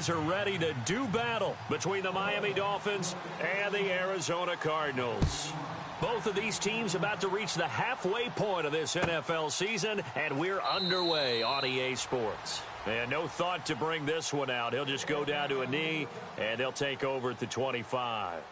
guys are ready to do battle between the Miami Dolphins and the Arizona Cardinals. Both of these teams about to reach the halfway point of this NFL season, and we're underway on EA Sports. And no thought to bring this one out. He'll just go down to a knee, and they'll take over at the 25.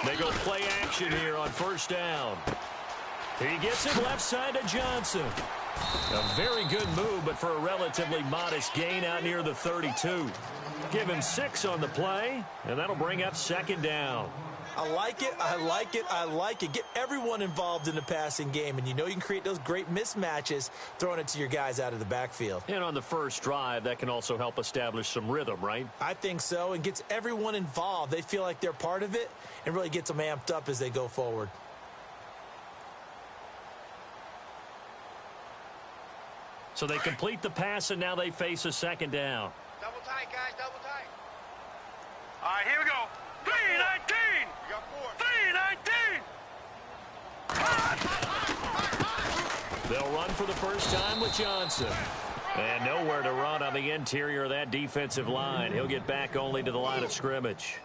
They go play action here on first down. He gets it left side to Johnson. A very good move, but for a relatively modest gain out near the 32. Give him 6 on the play, and that'll bring up second down. I like it, I like it, I like it. Get everyone involved in the passing game, and you know you can create those great mismatches throwing it to your guys out of the backfield. And on the first drive, that can also help establish some rhythm, right? I think so, and gets everyone involved. They feel like they're part of it and really gets them amped up as they go forward. So they complete the pass, and now they face a second down. Double tight, guys, double tight. All right, here we go. 3-19. We got 4. 3-19. They'll run for the first time with Johnson. And nowhere to run on the interior of that defensive line. He'll get back only to the line of scrimmage.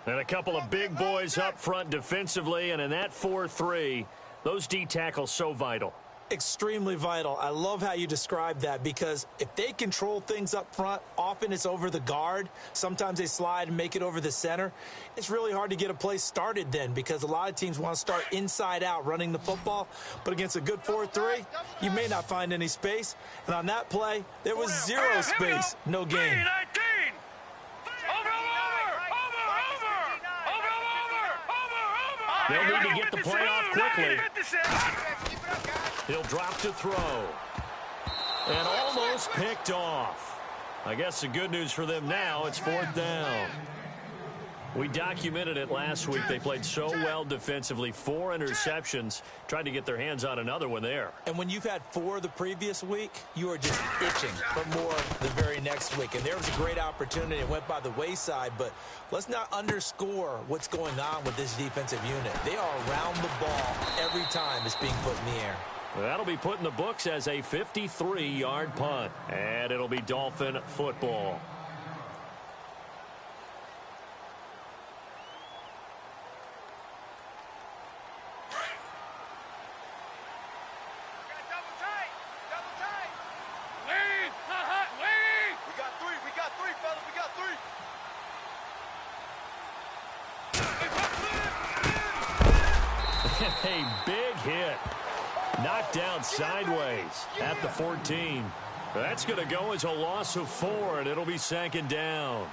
And a couple of big boys up front defensively, and in that 4-3, those D tackles so vital. Extremely vital. I love how you describe that, because if they control things up front, often it's over the guard. Sometimes they slide and make it over the center. It's really hard to get a play started then, because a lot of teams want to start inside out running the football. But against a good 4-3, you may not find any space. And on that play, there was zero space, no gain. They'll need to get the play off quickly. He'll drop to throw. And almost picked off. I guess the good news for them now, it's fourth down. We documented it last week. They played so well defensively. 4 interceptions. Tried to get their hands on another one there. And when you've had 4 the previous week, you are just itching for more the very next week. And there was a great opportunity. It went by the wayside. But let's not underscore what's going on with this defensive unit. They are around the ball every time it's being put in the air. That'll be put in the books as a 53-yard punt. And it'll be Dolphin football. A big hit. Knocked down sideways at the 14. That's going to go as a loss of 4, and it'll be second down.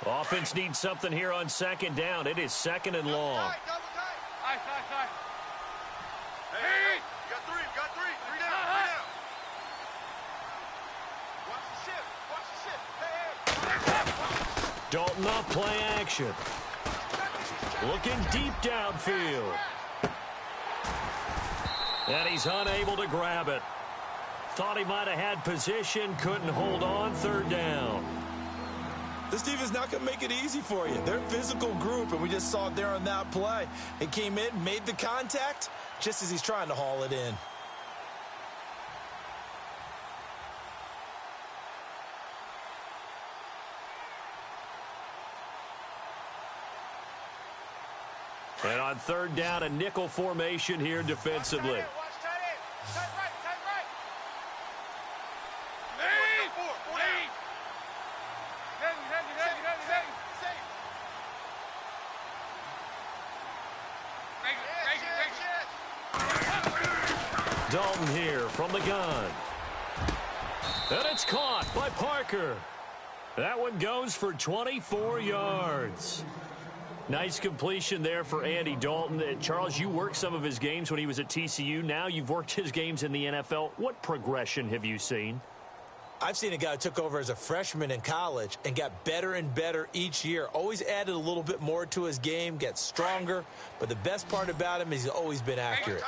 Offense needs something here on second down. It is second and long. Hey, we got 3, we got 3. 3 down, 3 down. Watch the shift, hey. Dalton off play action. Looking deep downfield. And he's unable to grab it. Thought he might have had position, couldn't hold on, third down. This defense not going to make it easy for you. They're a physical group, and we just saw it there on that play. He came in, made the contact, just as he's trying to haul it in. And on third down, a nickel formation here defensively. Watch tight end. Tight right, tight right. Lead. 4 down. Dalton here from the gun. And it's caught by Parker. That one goes for 24 yards. Nice completion there for Andy Dalton. Charles, you worked some of his games when he was at TCU. Now you've worked his games in the NFL. What progression have you seen? I've seen a guy who took over as a freshman in college and got better and better each year. Always added a little bit more to his game, gets stronger. But the best part about him is he's always been accurate.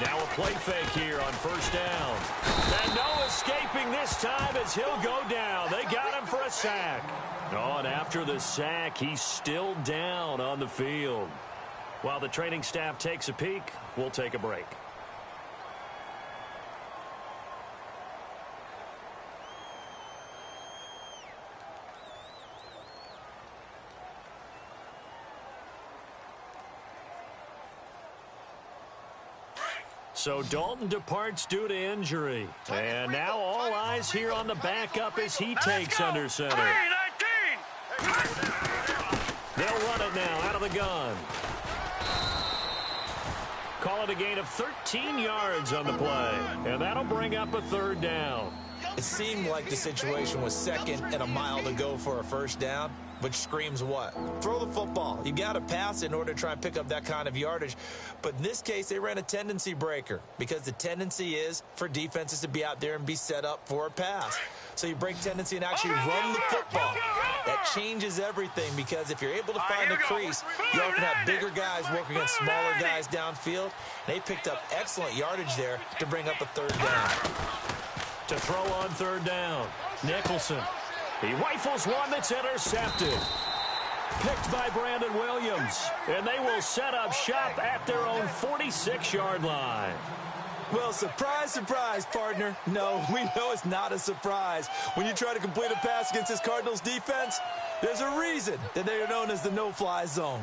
Now a play fake here on first down. And no escaping this time as he'll go down. They got him for a sack. Oh, and after the sack, he's still down on the field. While the training staff takes a peek, we'll take a break. So Dalton departs due to injury. And now all eyes here on the backup as he takes under center. They'll run it now out of the gun. Call it a gain of 13 yards on the play. And that'll bring up a third down. It seemed like the situation was second and a mile to go for a first down, which screams what? Throw the football. You got to pass in order to try and pick up that kind of yardage. But in this case, they ran a tendency breaker because the tendency is for defenses to be out there and be set up for a pass. So you break tendency and actually run the football. That changes everything because if you're able to find a crease, you often have bigger guys working against smaller guys downfield. They picked up excellent yardage there to bring up a third down. To throw on third down, Nicholson. He rifles one that's intercepted. Picked by Brandon Williams. And they will set up shop at their own 46-yard line. Well, surprise, surprise, partner. No, we know it's not a surprise. When you try to complete a pass against this Cardinals defense, there's a reason that they are known as the no-fly zone.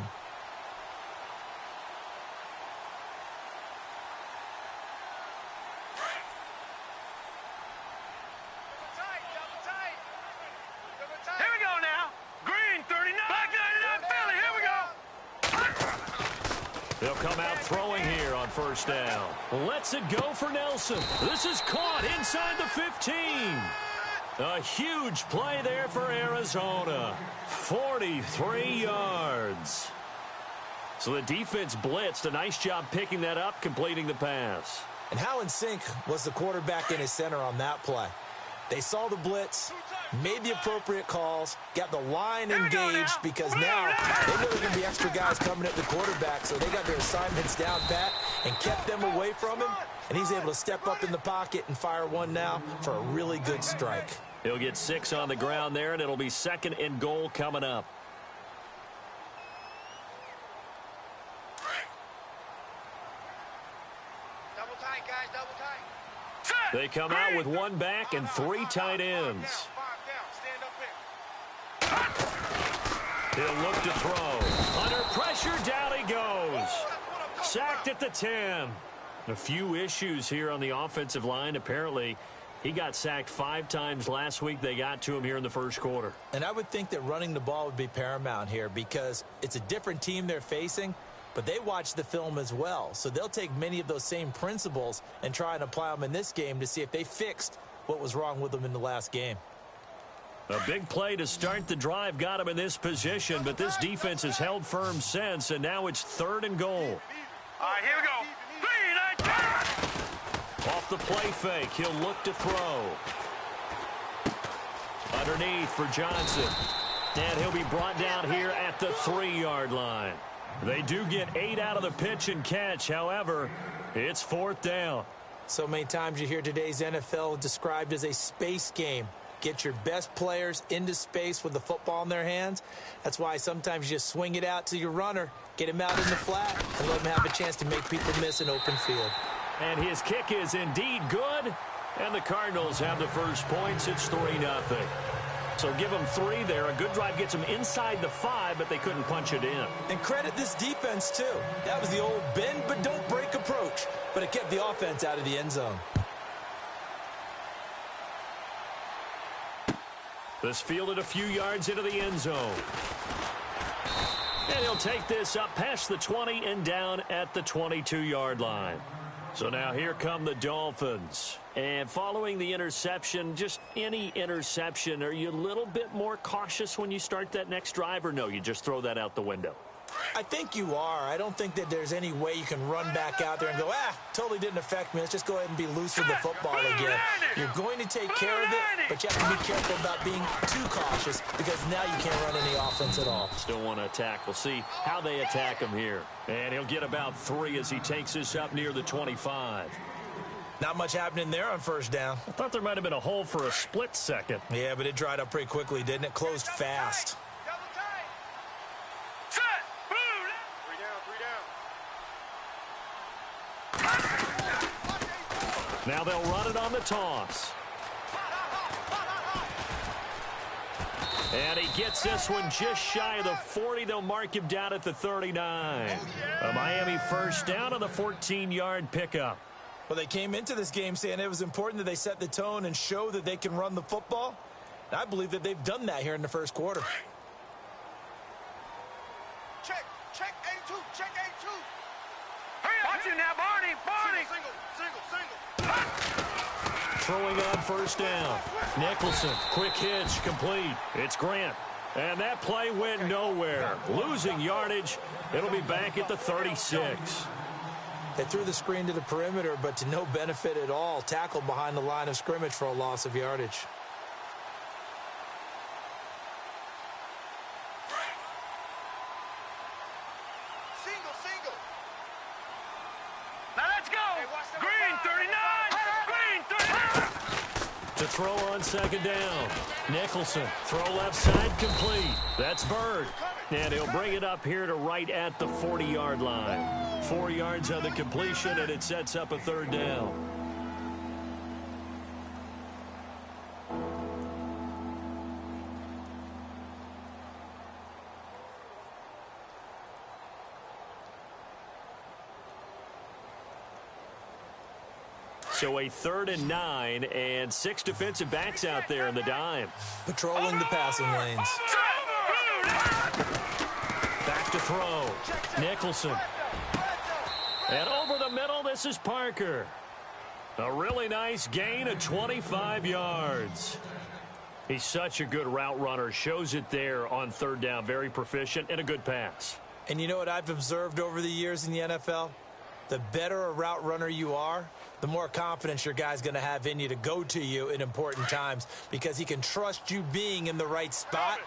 They'll come out throwing here on first down. Lets it go for Nelson. This is caught inside the 15. A huge play there for Arizona. 43 yards. So the defense blitzed. A nice job picking that up, completing the pass. And how in sync was the quarterback and his center on that play? They saw the blitz, made the appropriate calls, got the line engaged because now they know there are going to be extra guys coming at the quarterback, so they got their assignments down pat and kept them away from him, and he's able to step up in the pocket and fire one now for a really good strike. He'll get 6 on the ground there, and it'll be 2nd and goal coming up. Double tight, guys, double tight. They come out with 1 back and 3 tight ends. He'll look to throw. Under pressure, down he goes. Sacked at the 10. A few issues here on the offensive line. Apparently, he got sacked 5 times last week. They got to him here in the first quarter. And I would think that running the ball would be paramount here because it's a different team they're facing, but they watch the film as well. So they'll take many of those same principles and try and apply them in this game to see if they fixed what was wrong with them in the last game. A big play to start the drive got him in this position, but this defense has held firm since, and now it's 3rd and goal. All right, here we go. 3, 9, Off the play fake, he'll look to throw. Underneath for Johnson. And he'll be brought down here at the 3-yard line. They do get 8 out of the pitch and catch. However, it's 4th down. So many times you hear today's NFL described as a space game. Get your best players into space with the football in their hands. That's why sometimes you just swing it out to your runner, get him out in the flat, and let him have a chance to make people miss an open field. And his kick is indeed good. And the Cardinals have the first points. It's 3-0. So give them 3 there. A good drive gets them inside the 5, but they couldn't punch it in. And credit this defense, too. That was the old bend but don't break approach, but it kept the offense out of the end zone. This fielded a few yards into the end zone. And he'll take this up past the 20 and down at the 22-yard line. So now here come the Dolphins. And following the interception, just any interception, are you a little bit more cautious when you start that next drive, or no, you just throw that out the window? I think you are. I don't think that there's any way you can run back out there and go, totally didn't affect me. Let's just go ahead and be loose with the football again. You're going to take care of it, but you have to be careful about being too cautious because now you can't run any offense at all. Still want to attack. We'll see how they attack him here. And he'll get about 3 as he takes this up near the 25. Not much happening there on first down. I thought there might have been a hole for a split second. Yeah, but it dried up pretty quickly, didn't it? Closed fast. Now they'll run it on the toss. And he gets this one just shy of the 40. They'll mark him down at the 39. A Miami first down on the 14-yard pickup. Well, they came into this game saying it was important that they set the tone and show that they can run the football. And I believe that they've done that here in the first quarter. Check A2, check A2. Watch it now, Barney. Single. Throwing on first down. Nicholson, quick hitch, complete. It's Grant. And that play went nowhere. Losing yardage. It'll be back at the 36. They threw the screen to the perimeter, but to no benefit at all. Tackled behind the line of scrimmage for a loss of yardage. Single. Now let's go. Green 39. Green 39. To throw on second down. Nicholson, throw left side, complete. That's Bird. And he'll bring it up here to right at the 40-yard line. 4 yards on the completion, and it sets up a third down. So a 3rd and 9, and 6 defensive backs out there in the dime. Patrolling the passing lanes. Back to throw. Nicholson. And over the middle, this is Parker. A really nice gain of 25 yards. He's such a good route runner. Shows it there on 3rd down. Very proficient and a good pass. And you know what I've observed over the years in the NFL? The better a route runner you are, the more confidence your guy's going to have in you to go to you in important times because he can trust you being in the right spot,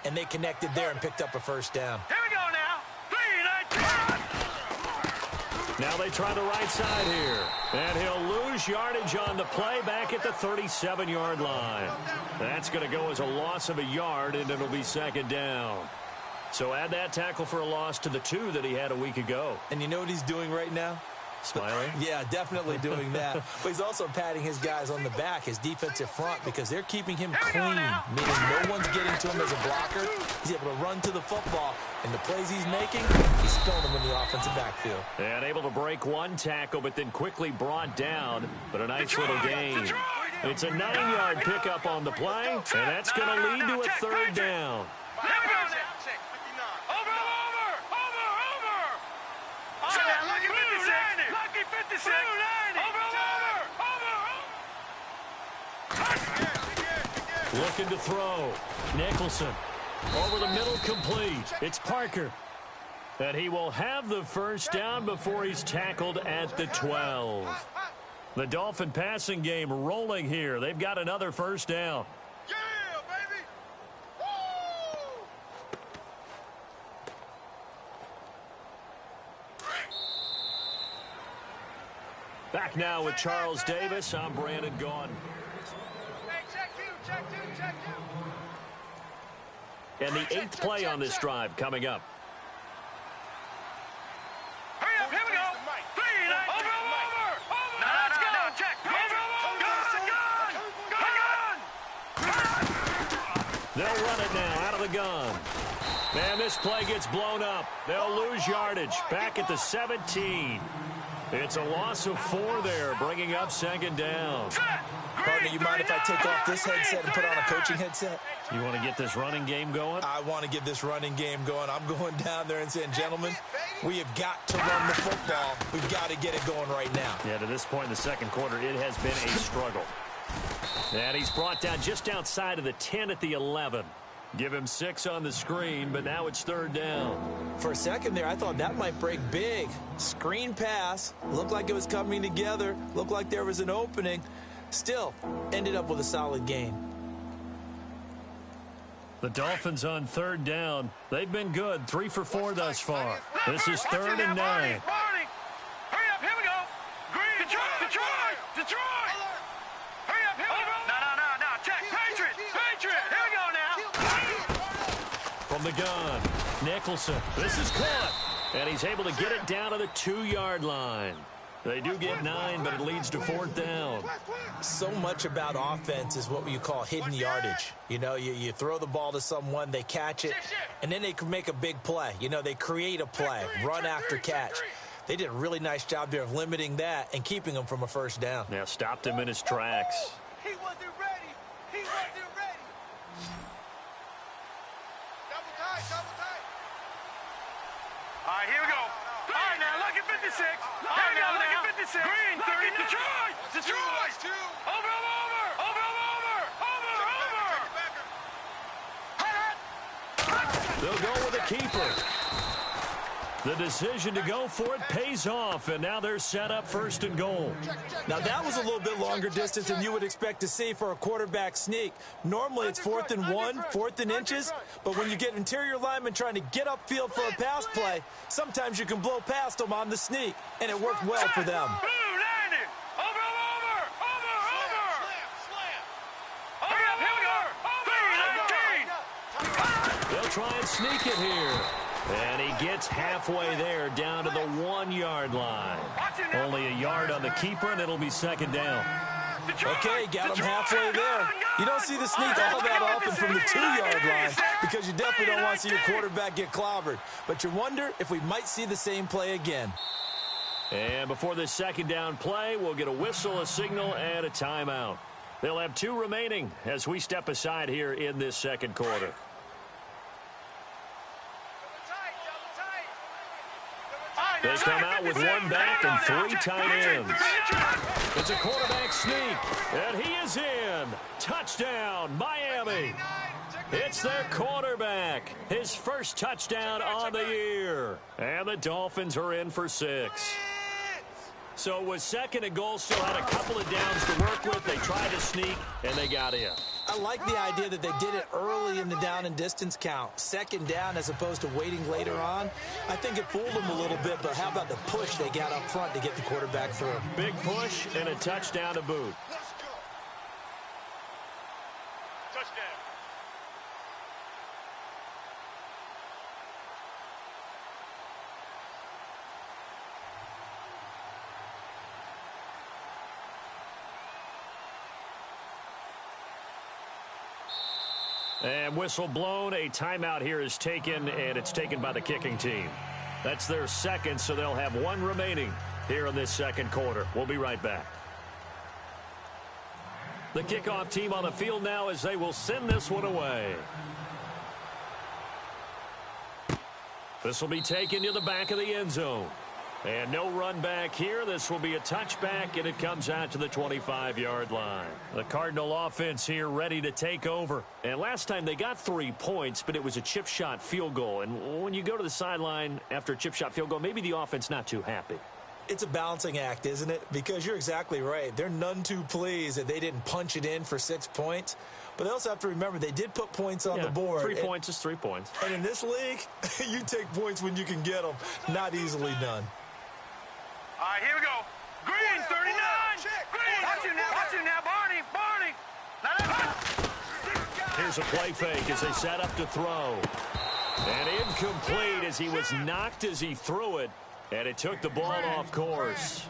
and they connected there and picked up a first down. Here we go now. 3, 9, Now they try the right side here. And he'll lose yardage on the play back at the 37-yard line. That's going to go as a loss of a yard, and it'll be 2nd down. So add that tackle for a loss to the 2 that he had a week ago. And you know what he's doing right now? Smiling? Yeah, definitely doing that. But he's also patting his guys on the back, his defensive front, because they're keeping him clean, meaning no one's getting to him as a blocker. He's able to run to the football, and the plays he's making, he's throwing them in the offensive backfield. And able to break one tackle, but then quickly brought down. But a nice little gain. It's a 9-yard pickup on the play, and that's going to lead to a 3rd down. Here we go now. Over. Lucky 56. Over. Looking to throw. Nicholson. Over the middle, complete. It's Parker. And he will have the first down before he's tackled at the 12. The Dolphin passing game rolling here. They've got another first down. Yeah, baby. Woo! Back now with Charles Davis. I'm Brandon Gaughan. Hey, check two. And the 8th play on this drive coming up. Hurry up, here we go. 3, 9, over. Now let's go. Check. Gun. They'll run it now out of the gun. Man, this play gets blown up. They'll lose yardage. Back at the 17. It's a loss of 4 there, bringing up 2nd down. Partner, you mind if I take off this headset and put on a coaching headset? You want to get this running game going? I want to get this running game going. I'm going down there and saying, gentlemen, we have got to run the football. We've got to get it going right now. Yeah, to this point in the second quarter, it has been a struggle. And he's brought down just outside of the 10 at the 11. Give him 6 on the screen, but now it's third down. For a second there, I thought that might break big. Screen pass. Looked like it was coming together. Looked like there was an opening. Still, ended up with a solid game. The Dolphins on third down. They've been good, 3 for 4 thus far. This is 3rd and 9. Hurry up, here we go. Green, Detroit. Hurry up, here we go. No, check. Patriot, here we go now. From the gun, Nicholson. This is caught. And he's able to get it down to the 2-yard line. They do get 9, but it leads to 4th down. So much about offense is what you call hidden yardage. You know, you throw the ball to someone, they catch it, and then they can make a big play. You know, they create a play, run after catch. They did a really nice job there of limiting that and keeping him from a first down. Now stopped him in his tracks. He wasn't ready. Double tight. All right, here we go. All right, now look at 56. All right, now look at 56. Green, 30, Detroit. Over. They'll go with a keeper. The decision to go for it pays off, and now they're set up 1st and goal. Now, that was a little bit longer distance than you would expect to see for a quarterback sneak. Normally, it's 4th and 1, 4th and inches, but when you get interior linemen trying to get upfield for a pass play, sometimes you can blow past them on the sneak, and it worked well for them. They'll try and sneak it here. And he gets halfway there down to the 1-yard line. Only a yard on the keeper, and it'll be 2nd down. Okay, got him halfway there. You don't see the sneak all that often from the 2-yard line because you definitely don't want to see your quarterback get clobbered. But you wonder if we might see the same play again. And before this 2nd down play, we'll get a whistle, a signal, and a timeout. They'll have 2 remaining as we step aside here in this second quarter. They come out with 1 back and 3 tight ends. It's a quarterback sneak, and he is in. Touchdown, Miami. It's their quarterback. His first touchdown on the year. And the Dolphins are in for 6. So it was 2nd and goal, still had a couple of downs to work with. They tried to sneak, and they got in. I like the idea that they did it early in the down and distance count. 2nd down as opposed to waiting later on. I think it fooled them a little bit, but how about the push they got up front to get the quarterback through? Big push and a touchdown to boot. Touchdown. And whistle blown. A timeout here is taken, and it's taken by the kicking team. That's their 2nd, so they'll have 1 remaining here in this second quarter. We'll be right back. The kickoff team on the field now as they will send this one away. This will be taken to the back of the end zone. And no run back here. This will be a touchback, and it comes out to the 25-yard line. The Cardinal offense here ready to take over. And last time they got 3 points, but it was a chip shot field goal. And when you go to the sideline after a chip shot field goal, maybe the offense not too happy. It's a balancing act, isn't it? Because you're exactly right. They're none too pleased that they didn't punch it in for 6 points. But they also have to remember they did put points on the board. 3 points is 3 points. And in this league, you take points when you can get them. Not easily done. All right, here we go. Green, 39. Green, watch him now, Barney. Here's a play fake as they set up to throw. And incomplete as he was knocked as he threw it. And it took the ball off course.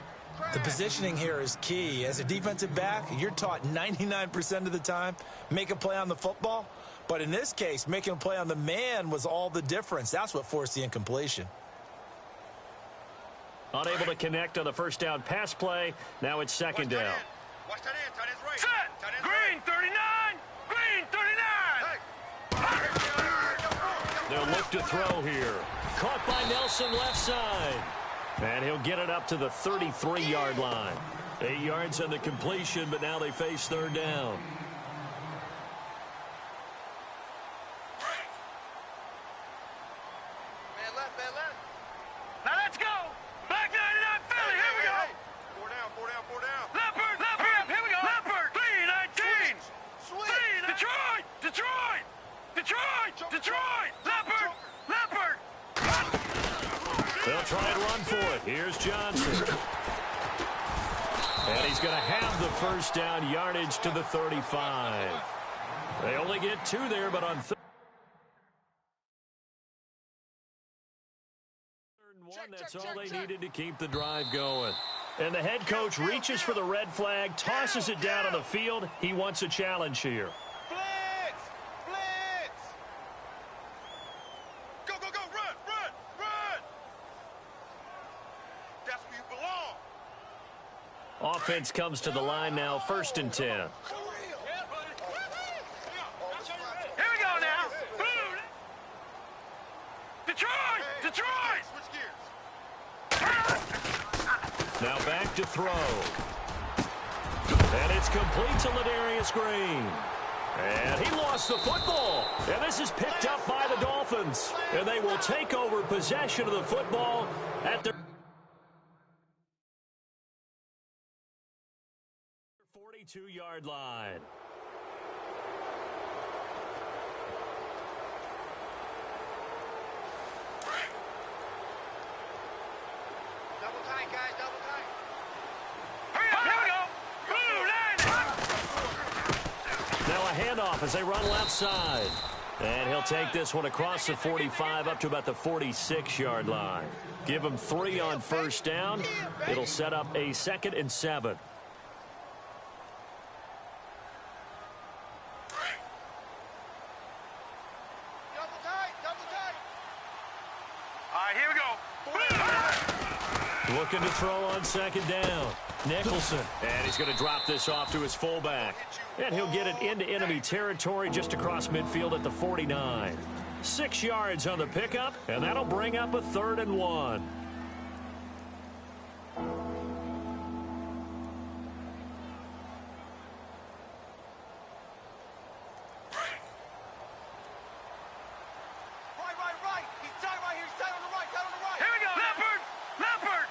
The positioning here is key. As a defensive back, you're taught 99% of the time, make a play on the football. But in this case, making a play on the man was all the difference. That's what forced the incompletion. Unable to connect on the first down pass play. Now it's 2nd down. Watch that end. Tight end's right. Set. Tight end's Green, right. 39. Green, 39. Hey. They'll look to throw here. Caught by Nelson left side. And he'll get it up to the 33-yard line. 8 yards on the completion, but now they face third down. Man left, man left. Now let's go. Back 99 Philly. Here we go. Four down, four down, four down. Leopard. Here we go. Leopard. 319. Swing. Detroit. Leopard. They'll try and run for it. Here's Johnson. And he's going to have the first down, yardage to the 35. They only get 2 there, but on third and 1, that's all they needed to keep the drive going. And the head coach reaches for the red flag, tosses it down on the field. He wants a challenge here. Blitz. Go, run. That's where you belong. Offense comes to the line now, 1st and 10. Here we go now. Detroit. Switch gears. Now back to throw. And it's complete to Ladarius Green. And he lost the football. And this is picked up by the Dolphins. And they will take over possession of the football at their 42-yard line. Double tight, guys, double tight. Hurry up, here we go. Blue line. Now a handoff as they run left side. And he'll take this one across the 45 up to about the 46-yard line. Give him 3 on first down. It'll set up a 2nd and 7. All right, here we go. Looking to throw on 2nd down. Nicholson. And he's going to drop this off to his fullback. And he'll get it into enemy territory just across midfield at the 49. 6 yards on the pickup, and that'll bring up a 3rd and 1. Right. He's tight right here. He's tight on the right. Here we go. Leopard.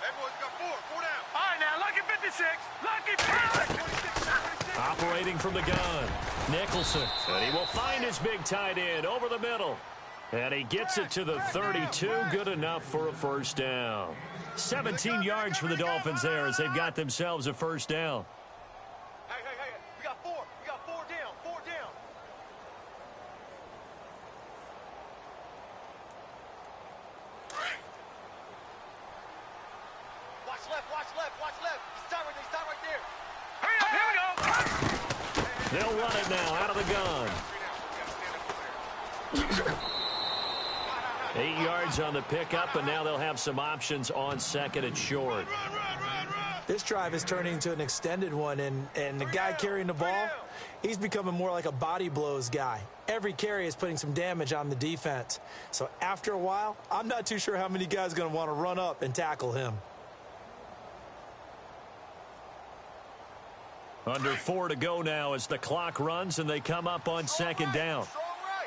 Hey, boys, got 4 down. All right, now, Lucky 56. Lucky 56. Operating from the gun. Nicholson. And he will find his big tight end over the middle. And he gets it to the 32. Good enough for a first down. 17 yards for the Dolphins there as they've got themselves a first down. Hey. We got 4. We got 4 down. 4 down. Watch left. He's tight right there. Hurry up, here we go. They'll run it now out of the gun. 8 yards on the pickup, and now they'll have some options on 2nd and short. This drive is turning into an extended one, and the guy carrying the ball, he's becoming more like a body blows guy. Every carry is putting some damage on the defense. So after a while, I'm not too sure how many guys are going to want to run up and tackle him. Under 4 to go now as the clock runs and they come up on 2nd down. Strong right.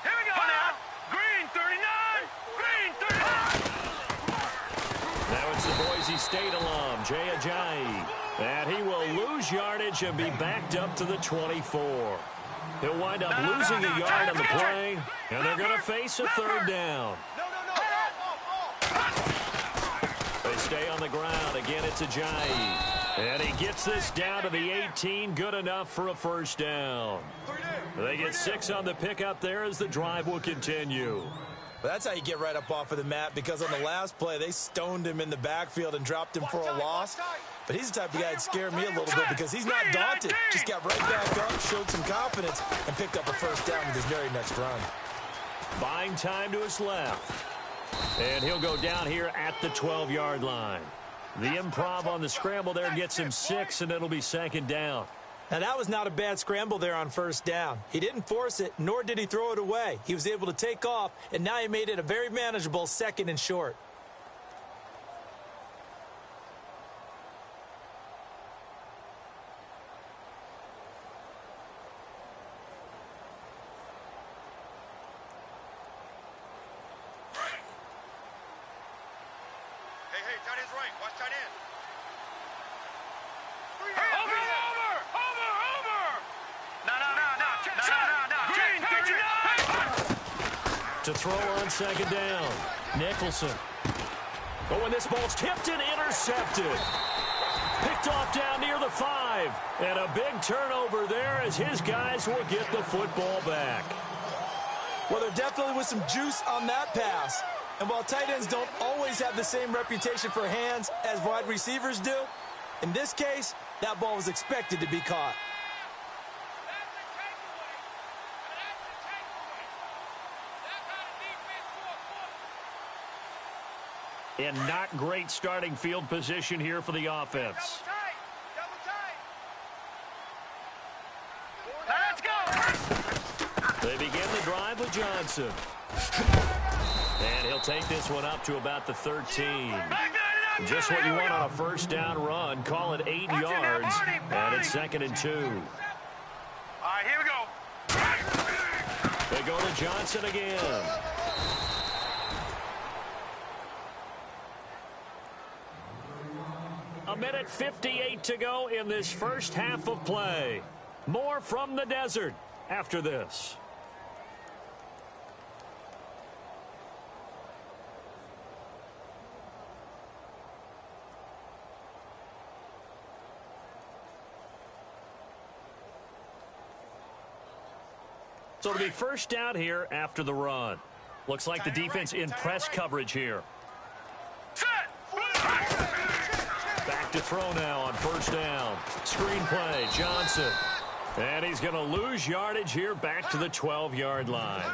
Here we go now. Green 39. Green 39. Now it's the Boise State alum, Jay Ajayi. And he will lose yardage and be backed up to the 24. He'll wind up losing a yard on the play, and they're going to face a 3rd down. No. They stay on the ground. Again, it's Ajayi. And he gets this down to the 18. Good enough for a first down. They get 6 on the pickup there as the drive will continue. But that's how you get right up off of the mat, because on the last play, they stoned him in the backfield and dropped him for a loss. But he's the type of guy that scared me a little bit because he's not daunted. Just got right back up, showed some confidence, and picked up a first down with his very next run. Buying time to his left. And he'll go down here at the 12-yard line. The improv on the scramble there gets him 6, and it'll be 2nd down. Now, that was not a bad scramble there on 1st down. He didn't force it, nor did he throw it away. He was able to take off, and now he made it a very manageable 2nd and short. Hey, tight end's right. Watch tight end. To throw on 2nd down. Nicholson. Oh, and this ball's tipped and intercepted. Picked off down near the 5. And a big turnover there as his guys will get the football back. Well, there definitely was some juice on that pass. And while tight ends don't always have the same reputation for hands as wide receivers do, in this case, that ball was expected to be caught. And not great starting field position here for the offense. Let's go. They begin the drive with Johnson. And he'll take this one up to about the 13. Just what you want on a 1st down run. Call it 8 yards. And it's 2nd and 2. All right, here we go. They go to Johnson again. A minute 58 to go in this first half of play. More from the desert after this. So it'll be 1st down here after the run. Looks like the defense in press coverage here. Back to throw now on 1st down. Screen play, Johnson. And he's going to lose yardage here back to the 12-yard line.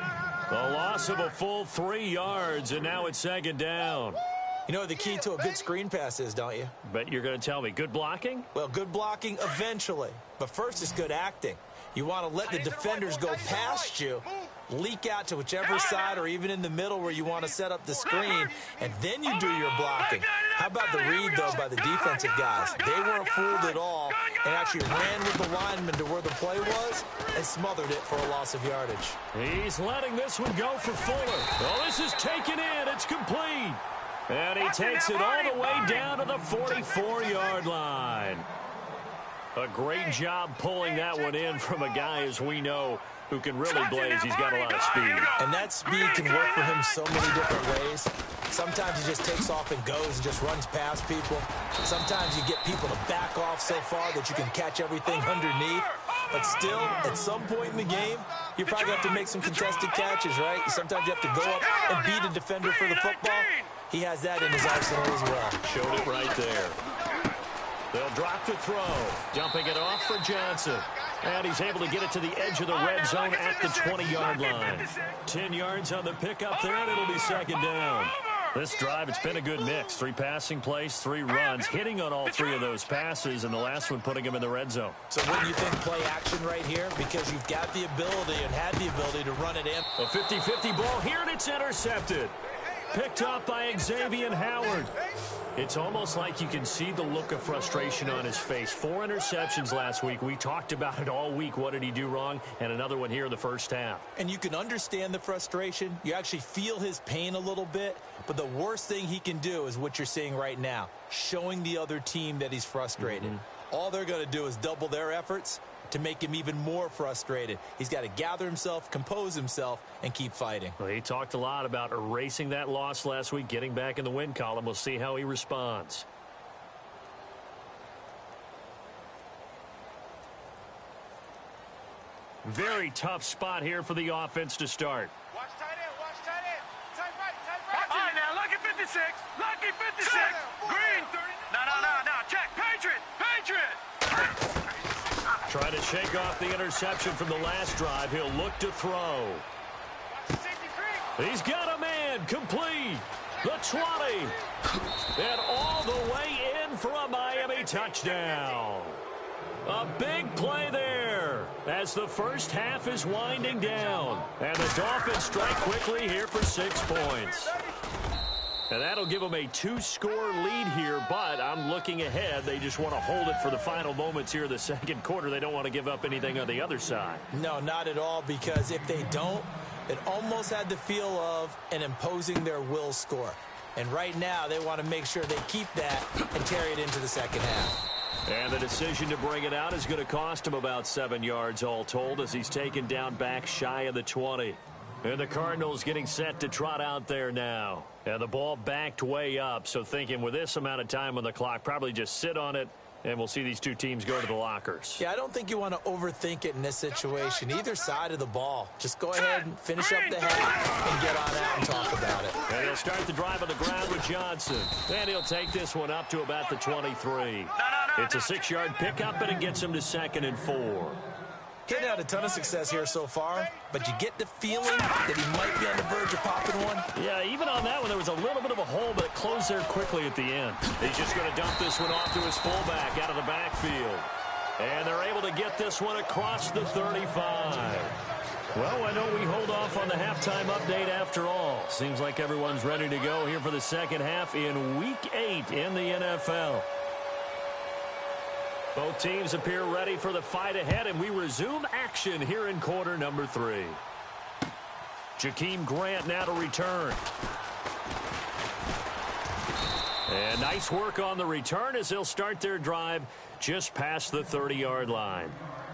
The loss of a full 3 yards, and now it's 2nd down. You know what the key to a good screen pass is, don't you? But you're going to tell me, good blocking? Well, good blocking eventually. But first is good acting. You want to let the defenders go past you, leak out to whichever side or even in the middle where you want to set up the screen, and then you do your blocking. How about the read, though, by the defensive guys? They weren't fooled at all and actually ran with the lineman to where the play was and smothered it for a loss of yardage. He's letting this one go for Fuller. Oh, this is taken in. It's complete. And he takes it all the way down to the 44-yard line. A great job pulling that one in from a guy, as we know, who can really blaze. He's got a lot of speed. And that speed can work for him so many different ways. Sometimes he just takes off and goes and just runs past people. Sometimes you get people to back off so far that you can catch everything underneath. But still, at some point in the game, you probably have to make some contested catches, right? Sometimes you have to go up and beat a defender for the football. He has that in his arsenal as well. Showed it right there. They'll drop to throw. Dumping it off for Johnson. And he's able to get it to the edge of the red zone at the 20-yard line. 10 yards on the pickup there, and it'll be 2nd down. This drive, it's been a good mix. 3 passing plays, 3 runs, hitting on all 3 of those passes, and the last one putting him in the red zone. So what do you think play action right here? Because you've got the ability and had the ability to run it in. A 50-50 ball here, and it's intercepted. Picked up by Xavier Howard. It's almost like you can see the look of frustration on his face. 4 interceptions last week. We talked about it all week. What did he do wrong? And another one here in the first half. And you can understand the frustration. You actually feel his pain a little bit. But the worst thing he can do is what you're seeing right now, showing the other team that he's frustrated. All they're going to do is double their efforts to make him even more frustrated. He's got to gather himself, compose himself, and keep fighting. Well, he talked a lot about erasing that loss last week, getting back in the win column. We'll see how he responds. Very tough spot here for the offense to start. Watch tight end, watch tight end. Tight right. All right, now, lucky 56. Lucky 56. Green 30. No. Check. Patriot. Trying to shake off the interception from the last drive. He'll look to throw. He's got a man. Complete. the 20, and all the way in for a Miami touchdown. A big play there as the first half is winding down. And the Dolphins strike quickly here for 6 points. And that'll give them a 2-score lead here, but I'm looking ahead. They just want to hold it for the final moments here in the second quarter. They don't want to give up anything on the other side. No, not at all, because if they don't, it almost had the feel of an imposing their will score. And right now, they want to make sure they keep that and carry it into the second half. And the decision to bring it out is going to cost him about 7 yards all told as he's taken down back shy of the 20. And the Cardinals getting set to trot out there now. And the ball backed way up, so thinking with this amount of time on the clock, probably just sit on it, and we'll see these two teams go to the lockers. Yeah, I don't think you want to overthink it in this situation. Either side of the ball. Just go ahead and finish up the half and get on out and talk about it. And he'll start the drive on the ground with Johnson. And he'll take this one up to about the 23. It's a 6-yard pickup, and it gets him to 2nd and 4. He's had a ton of success here so far, but you get the feeling that he might be on the verge of popping one. Yeah, even on that one, there was a little bit of a hole, but it closed there quickly at the end. He's just going to dump this one off to his fullback out of the backfield. And they're able to get this one across the 35. Well, I know we hold off on the halftime update after all. Seems like everyone's ready to go here for the second half in Week 8 in the NFL. Both teams appear ready for the fight ahead, and we resume action here in quarter number 3. Jakeem Grant now to return. And nice work on the return as they'll start their drive just past the 30-yard line.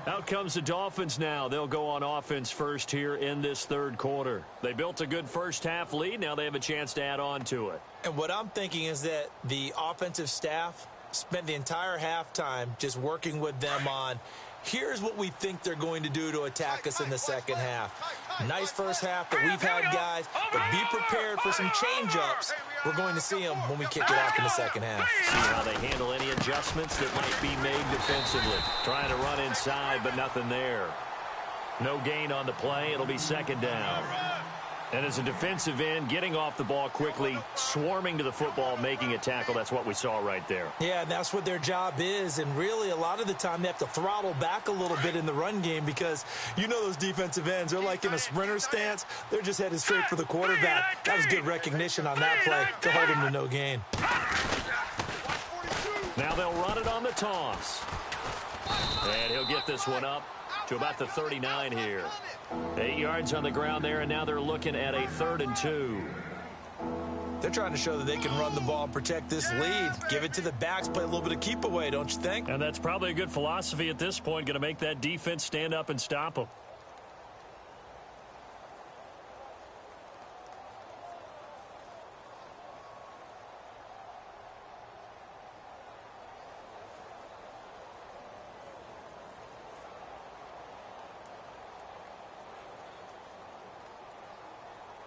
Out comes the Dolphins now. They'll go on offense first here in this third quarter. They built a good first-half lead. Now they have a chance to add on to it. And what I'm thinking is that the offensive staff spent the entire halftime just working with them on, here's what we think they're going to do to attack us in the second half. Nice first half that we've had, guys, but be prepared for some change-ups. We're going to see them when we kick it off in the second half. See how they handle any adjustments that might be made defensively. Trying to run inside, but nothing there. No gain on the play. It'll be second down. And as a defensive end, getting off the ball quickly, swarming to the football, making a tackle, that's what we saw right there. Yeah, that's what their job is, and really a lot of the time they have to throttle back a little bit in the run game because you know those defensive ends, they're like in a sprinter stance. They're just headed straight for the quarterback. That was good recognition on that play to hold him to no gain. Now they'll run it on the toss. And he'll get this one up to about the 39 here. 8 yards on the ground there, and now they're looking at a 3rd and 2. They're trying to show that they can run the ball and protect this lead. Give it to the backs, play a little bit of keep away, don't you think? And that's probably a good philosophy at this point, going to make that defense stand up and stop them.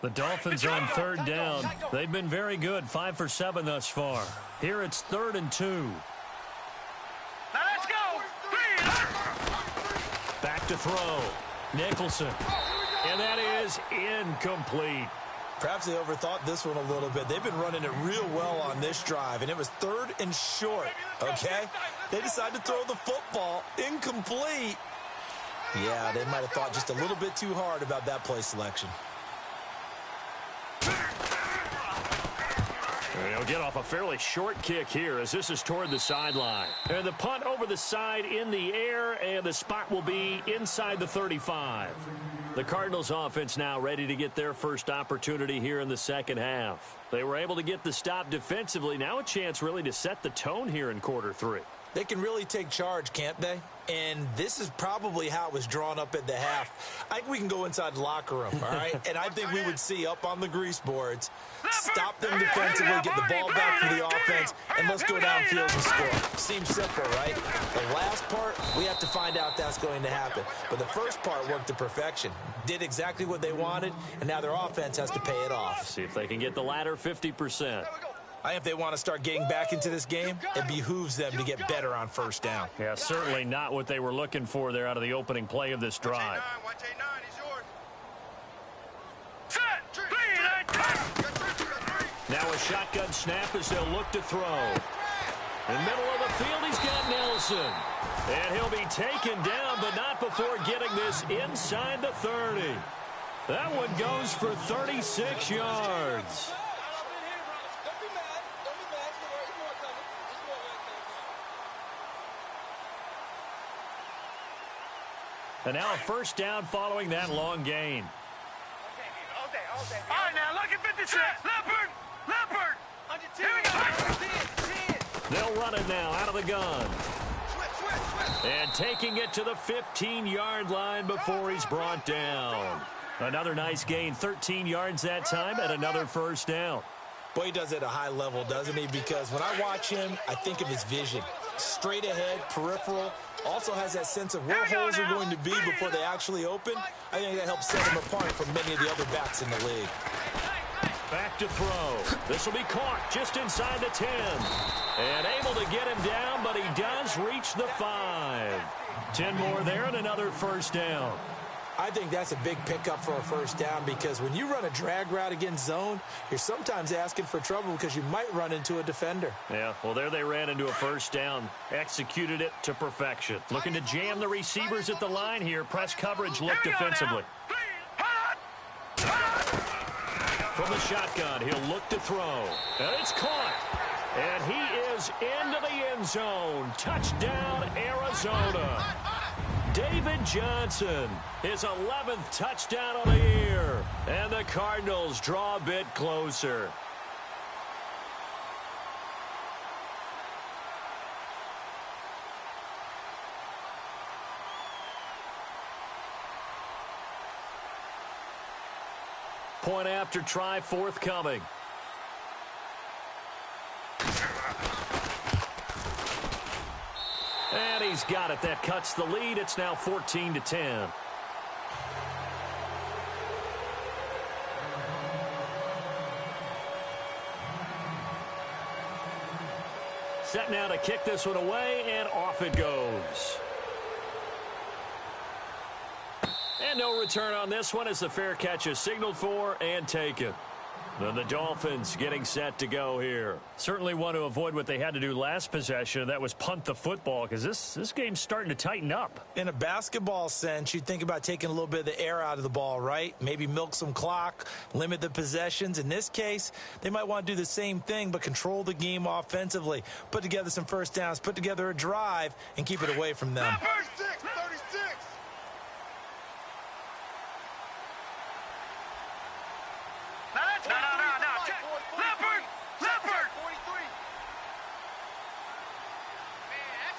The Dolphins on 3rd down. They've been very good, 5 for 7 thus far. Here it's 3rd and 2. Now let's go. Back to throw. Nicholson. And that is incomplete. Perhaps they overthought this one a little bit. They've been running it real well on this drive, and it was 3rd and short, okay? They decided to throw the football incomplete. Yeah, they might have thought just a little bit too hard about that play selection. He'll get off a fairly short kick here as this is toward the sideline. And the punt over the side in the air, and the spot will be inside the 35. The Cardinals offense now ready to get their first opportunity here in the second half. They were able to get the stop defensively. Now a chance really to set the tone here in quarter 3. They can really take charge, can't they? And this is probably how it was drawn up at the half. I think we can go inside the locker room, all right? And I think we would see up on the grease boards, stop them defensively, get the ball back for the offense, and let's go downfield and score. Seems simple, right? The last part, we have to find out that's going to happen. But the first part worked to perfection. Did exactly what they wanted, and now their offense has to pay it off. See if they can get the latter 50%. I think if they want to start getting back into this game, it behooves them to get better on first down. Yeah, certainly not what they were looking for there out of the opening play of this drive. Watch A9, he's yours. Set. Now Now a shotgun snap as they'll look to throw. In the middle of the field, he's got Nelson. And he'll be taken down, but not before getting this inside the 30. That one goes for 36 yards. And now a first down following that long gain. All right, now look at 56. Leopard. Here we go. They'll run it now out of the gun. And taking it to the 15-yard line before he's brought down. Another nice gain, 13 yards that time, and another first down. Boy, he does it at a high level, doesn't he? Because when I watch him, I think of his vision. Straight ahead, peripheral. Also has that sense of where holes are going to be before they actually open. I think that helps set him apart from many of the other backs in the league. Back to throw. This will be caught just inside the 10. And able to get him down, but he does reach the 5. 10 more there and another first down. I think that's a big pickup for a first down because when you run a drag route against zone, you're sometimes asking for trouble because you might run into a defender. Yeah, well, there they ran into a first down. Executed it to perfection. Looking to jam the receivers at the line here. Press coverage look defensively. From the shotgun, he'll look to throw. And it's caught. And he is into the end zone. Touchdown, Arizona. David Johnson, his 11th touchdown of the year. And the Cardinals draw a bit closer. Point after try forthcoming. And he's got it. That cuts the lead. It's now 14-10. Set now to kick this one away, and off it goes. And no return on this one as the fair catch is signaled for and taken. Then the Dolphins getting set to go here. Certainly want to avoid what they had to do last possession. That was punt the football because this game's starting to tighten up. In a basketball sense, you think about taking a little bit of the air out of the ball, right? Maybe milk some clock, limit the possessions. In this case, they might want to do the same thing but control the game offensively. Put together some first downs, put together a drive, and keep it away from them. 36. No. Check. Leopard. 43.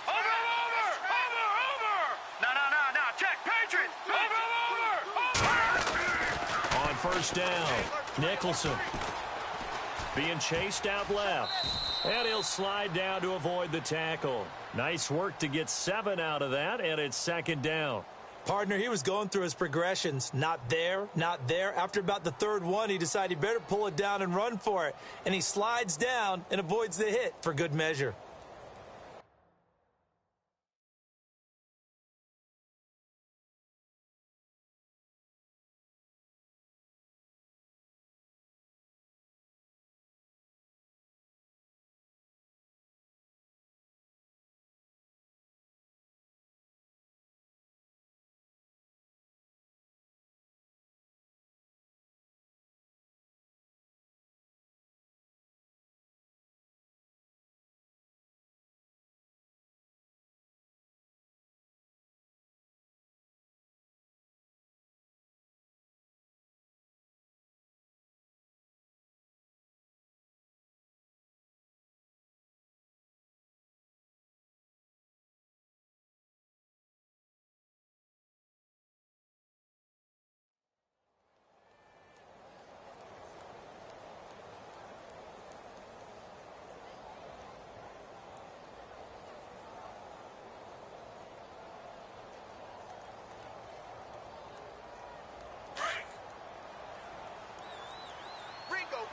Over. No. Check. Patriot. Over. On first down, Nicholson being chased out left. And he'll slide down to avoid the tackle. Nice work to get 7 out of that, and it's second down. Partner, he was going through his progressions. Not there, not there. After about the third one, he decided he better pull it down and run for it. And he slides down and avoids the hit for good measure.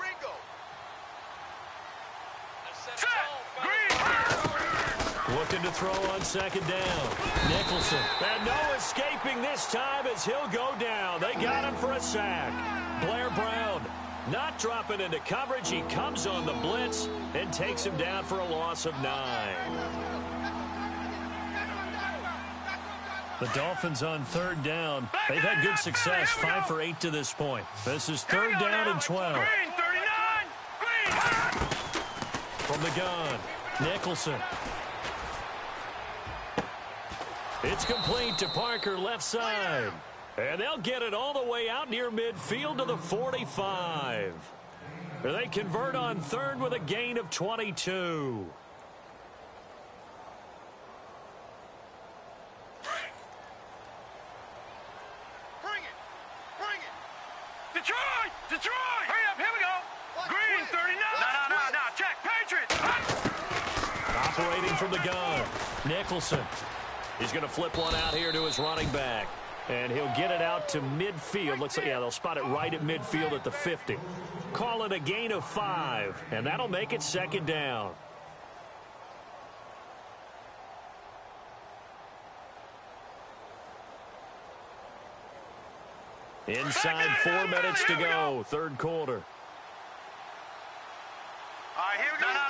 Ringo. Looking to throw on second down. Nicholson. And no escaping this time as he'll go down. They got him for a sack. Blair Brown Not dropping into coverage. He comes on the blitz and takes him down for a loss of 9. The Dolphins on 3rd down. They've had good success, 5 for 8 to this point. This is 3rd down and 12. From the gun, Nicholson. It's complete to Parker, left side. And they'll get it all the way out near midfield to the 45. They convert on 3rd with a gain of 22. Detroit! Detroit! Hurry up, here we go! Green, 39! No, check, Patriots! Operating from the gun, Nicholson. He's going to flip one out here to his running back. And he'll get it out to midfield. Looks like, yeah, they'll spot it right at midfield at the 50. Call it a gain of 5, and that'll make it 2nd down. Inside 4 minutes to go, 3rd quarter. All right, here we go. No,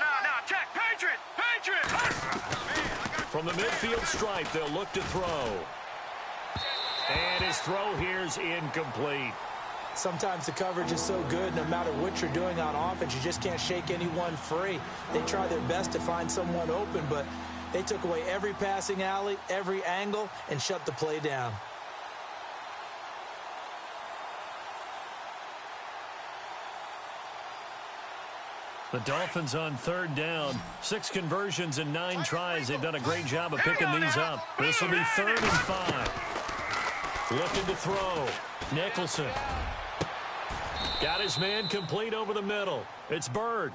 check, Patriots! From the midfield stripe, they'll look to throw. And his throw here's incomplete. Sometimes the coverage is so good, no matter what you're doing on offense, you just can't shake anyone free. They try their best to find someone open, but they took away every passing alley, every angle, and shut the play down. The Dolphins on 3rd down. 6 conversions and 9 tries. They've done a great job of picking these up. This will be 3rd and 5. Looking to throw. Nicholson. Got his man complete over the middle. It's Bird.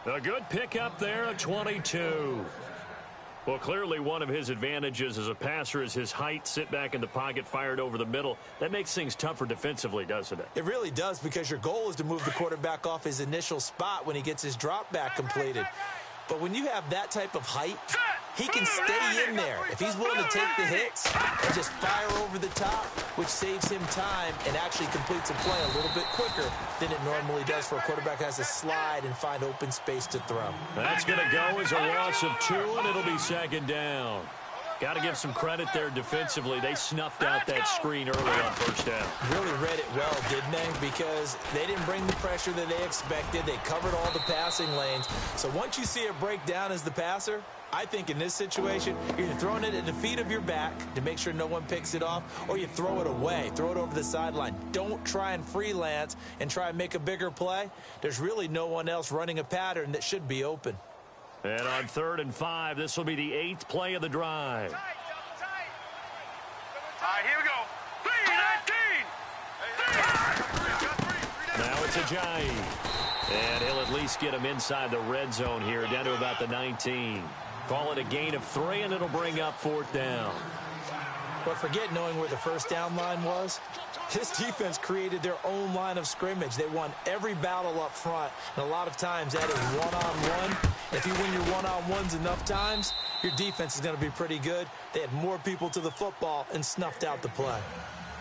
A good pickup there, a 22. Well, clearly one of his advantages as a passer is his height. Sit back in the pocket, fired over the middle. That makes things tougher defensively, doesn't it? It really does, because your goal is to move the quarterback off his initial spot when he gets his drop back completed. But when you have that type of height, he can stay in there. If he's willing to take the hits and just fire over the top, which saves him time and actually completes a play a little bit quicker than it normally does for a quarterback who has to slide and find open space to throw. That's going to go as a loss of 2, and it'll be 2nd down. Got to give some credit there defensively. They snuffed out that screen early on 1st down. Really read it well, didn't they? Because they didn't bring the pressure that they expected. They covered all the passing lanes. So once you see it break down as the passer, I think in this situation, you're either throwing it at the feet of your back to make sure no one picks it off, or you throw it away. Throw it over the sideline. Don't try and freelance and try and make a bigger play. There's really no one else running a pattern that should be open. And on 3rd and 5, this will be the 8th play of the drive. All right, here we go. 3-19. Now it's Ajayi. And he'll at least get him inside the red zone here, down to about the 19. Call it a gain of 3, and it'll bring up 4th down. But forget knowing where the 1st down line was. This defense created their own line of scrimmage. They won every battle up front, and a lot of times that is one-on-one. If you win your one-on-ones enough times, your defense is going to be pretty good. They had more people to the football and snuffed out the play.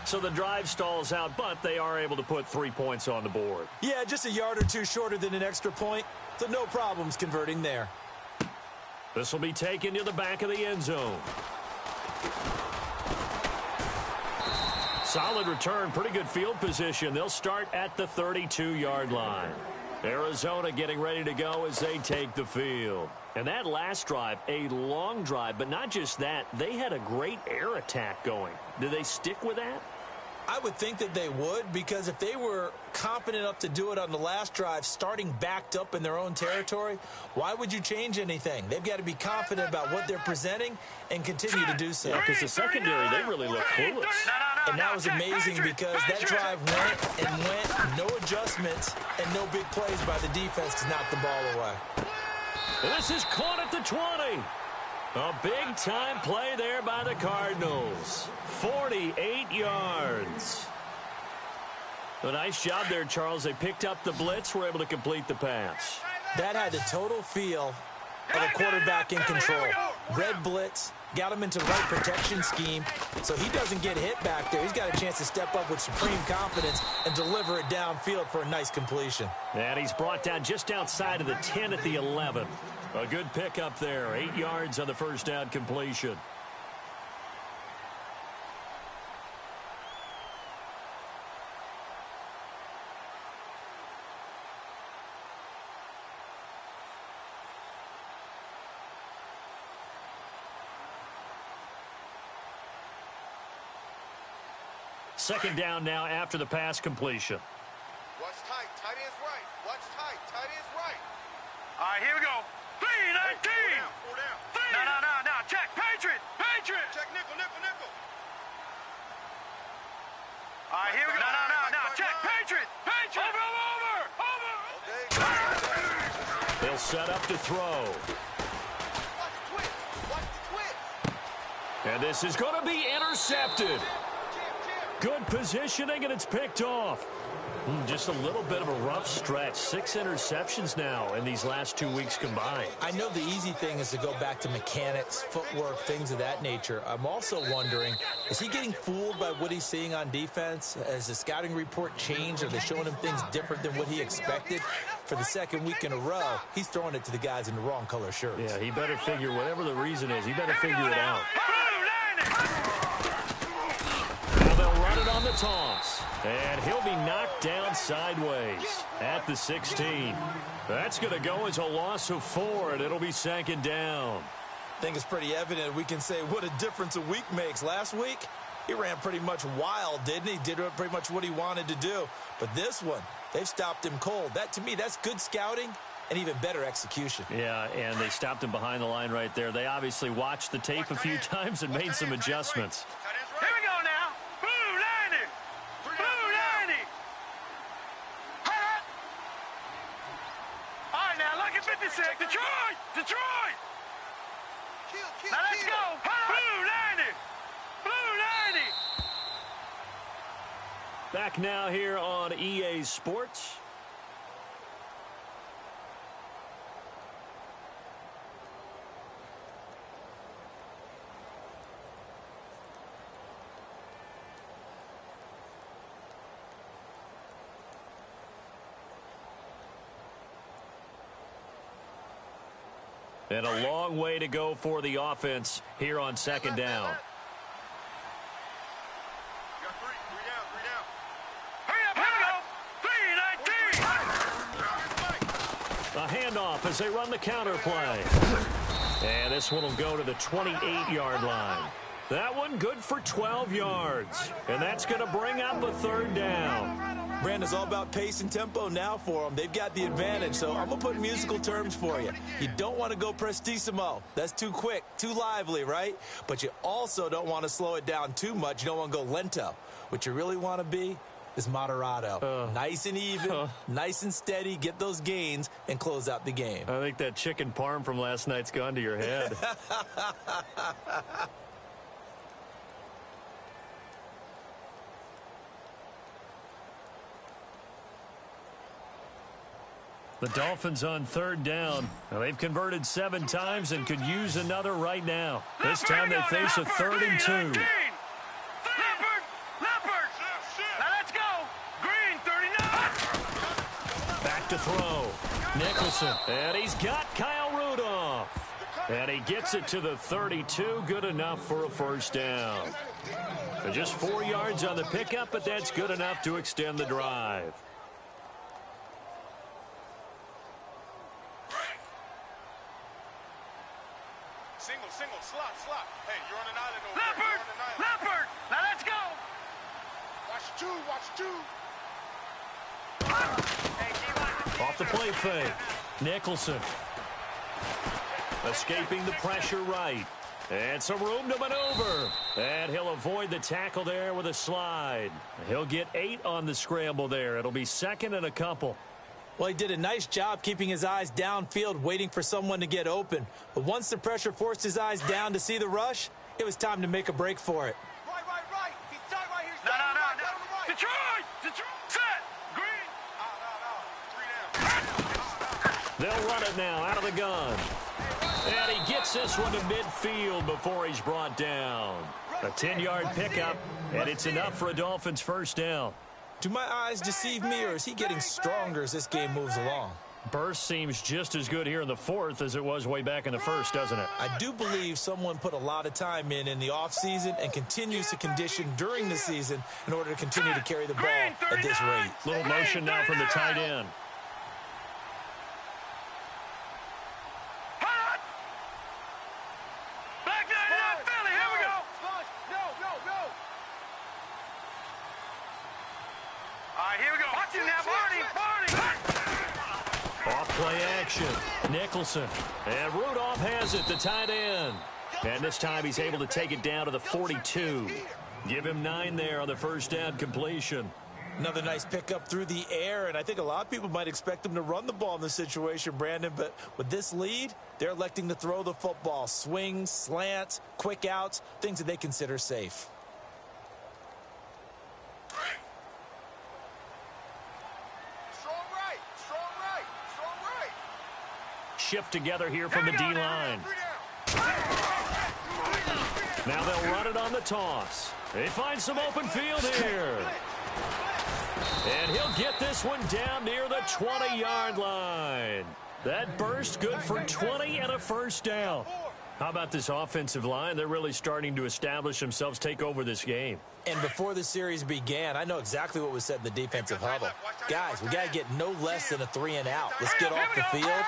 So the drive stalls out, but they are able to put 3 points on the board. Yeah, just a yard or 2 shorter than an extra point, so no problems converting there. This will be taken to the back of the end zone. Solid return, pretty good field position. They'll start at the 32-yard line. Arizona getting ready to go as they take the field. And that last drive, a long drive, but not just that. They had a great air attack going. Do they stick with that? I would think that they would, because if they were competent enough to do it on the last drive, starting backed up in their own territory, why would you change anything? They've got to be confident about what they're presenting and continue to do so. Yeah, because the secondary, they really look clueless. And that was amazing, because that drive went, no adjustments, and no big plays by the defense to knock the ball away. This is caught at the 20. A big-time play there by the Cardinals. 48 yards. A nice job there, Charles. They picked up the blitz, were able to complete the pass. That had the total feel of a quarterback in control. red blitz, got him into the right protection scheme, so he doesn't get hit back there. He's got a chance to step up with supreme confidence and deliver it downfield for a nice completion. And he's brought down just outside of the 10 at the 11. A good pickup there, 8 yards on the first down completion. Second down now after the pass completion. Watch tight. Tight end's right. Watch tight. Tight end's right. All right, here we go. 3-19. Four down. No. Check. Patriot. Check nickel. All right, here we go. No. Check. Patriot. Over. Okay. They'll set up to throw. Watch the twist. And this is going to be intercepted. Good positioning, and it's picked off. Just a little bit of a rough stretch. 6 interceptions now in these last 2 weeks combined. I know the easy thing is to go back to mechanics, footwork, things of that nature. I'm also wondering, is he getting fooled by what he's seeing on defense? Has the scouting report changed? Are they showing him things different than what he expected? For the second week in a row, he's throwing it to the guys in the wrong color shirts. Yeah, he better figure, whatever the reason is, he better figure it out. On the toss, and he'll be knocked down sideways at the 16. That's going to go as a loss of 4, and it'll be second down. I think it's pretty evident we can say what a difference a week makes. Last week, he ran pretty much wild, didn't he? Did pretty much what he wanted to do. But this one, they've stopped him cold. That, to me, that's good scouting and even better execution. Yeah, and they stopped him behind the line right there. They obviously watched the tape a few times and made some adjustments. Here we go now. Blue 90. All right, now look at 56. Detroit. Now let's go. Blue 90. Back now here on EA Sports. And a long way to go for the offense here on second down. You got three down. Hurry up, here we go. 3-19. A handoff as they run the counter play. And this one will go to the 28-yard line. That one good for 12 yards. And that's going to bring up a third down. Brandon's all about pace and tempo now for them. They've got the advantage, so I'm going to put musical terms for you. You don't want to go prestissimo. That's too quick, too lively, right? But you also don't want to slow it down too much. You don't want to go lento. What you really want to be is moderato. Nice and even, nice and steady, get those gains, and close out the game. I think that chicken parm from last night's gone to your head. The Dolphins on third down. Now, they've converted 7 times and could use another right now. This time they face a 3rd and 2. Leopard. Now let's go. Green 39. Back to throw. Nicholson. And he's got Kyle Rudolph. And he gets it to the 32. Good enough for a first down. So just 4 yards on the pickup, but that's good enough to extend the drive. Single, slot. Hey, you're on an island over there. Leopard. Now let's go. Watch two. Off the play fake. Nicholson. Escaping the pressure right. And some room to maneuver. And he'll avoid the tackle there with a slide. He'll get 8 on the scramble there. It'll be 2nd and a couple. Well, he did a nice job keeping his eyes downfield, waiting for someone to get open. But once the pressure forced his eyes down to see the rush, it was time to make a break for it. Right. He's tight right here. No. Detroit. Set. Green. No. 3 down. They'll run it now out of the gun. And he gets this one to midfield before he's brought down. A 10-yard pickup, and it's enough for a Dolphins first down. Do my eyes deceive me, or is he getting stronger as this game moves along? Burst seems just as good here in the fourth as it was way back in the first, doesn't it? I do believe someone put a lot of time in the offseason and continues to condition during the season in order to continue to carry the ball at this rate. Little motion now from the tight end. Off-play action. Nicholson. And Rudolph has it, the tight end. And this time he's able to take it down to the 42. Give him 9 there on the first down completion. Another nice pickup through the air, and I think a lot of people might expect him to run the ball in this situation, Brandon, but with this lead, they're electing to throw the football. Swings, slants, quick outs, things that they consider safe. Shift together here from the D-line. Now they'll run it on the toss. They find some open field here. And he'll get this one down near the 20-yard line. That burst good for 20 and a first down. How about this offensive line? They're really starting to establish themselves, take over this game. And before the series began, I know exactly what was said in the defensive huddle. Guys, we got to get no less than a 3-and-out. Let's get off the field.